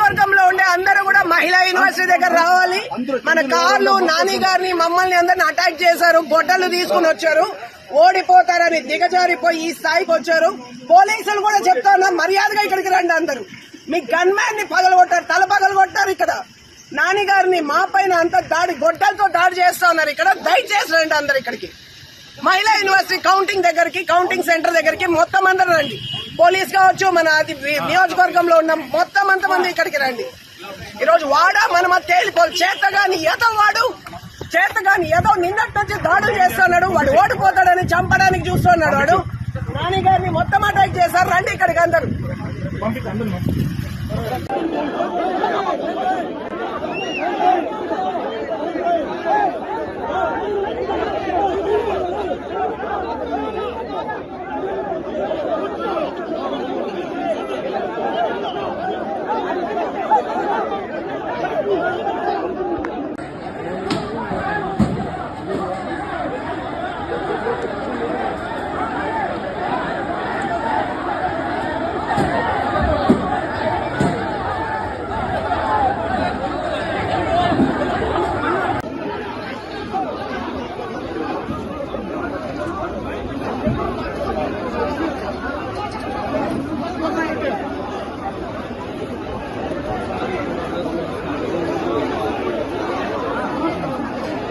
నియోజకవర్గంలో ఉండే అందరూ కూడా మహిళా యూనివర్సిటీ దగ్గర రావాలి. మన కార్లు నాని గారిని మమ్మల్ని అందరిని అటాక్ చేశారు, గొడ్డలు తీసుకుని వచ్చారు. ఓడిపోతారని దిగజారిపోయి ఈ స్థాయికి వచ్చారు. పోలీసులు కూడా చెప్తా ఉన్నారు, మర్యాదగా ఇక్కడికి రండి అందరూ. మీ గన్ మ్యాన్ ని పగలగొట్టారు, తల పగలగొట్టారు. ఇక్కడ నాని గారిని మా పైన అంత దాడి గొడ్డలతో దాడి చేస్తా ఉన్నారు. ఇక్కడ దయచేసి రండి అందరు ఇక్కడికి. మహిళా యూనివర్సిటీ కౌంటింగ్ దగ్గరికి, కౌంటింగ్ సెంటర్ దగ్గరికి మొత్తం అందరూ రండి. పోలీస్ కావచ్చు, మన నియోజకవర్గంలో ఉన్న మొత్తం అంతమంది ఇక్కడికి రండి. ఈరోజు వాడా మనమ తేలిపోదు. చేతగాని ఏదో నిన్నటి నుంచి దాడులు చేస్తున్నాడు. వాడు ఓడిపోతాడని చంపడానికి చూస్తున్నాడు. వాడు నాని గారిని మొత్తం అటాక్ చేశారు. రండి ఇక్కడికి అందరూ.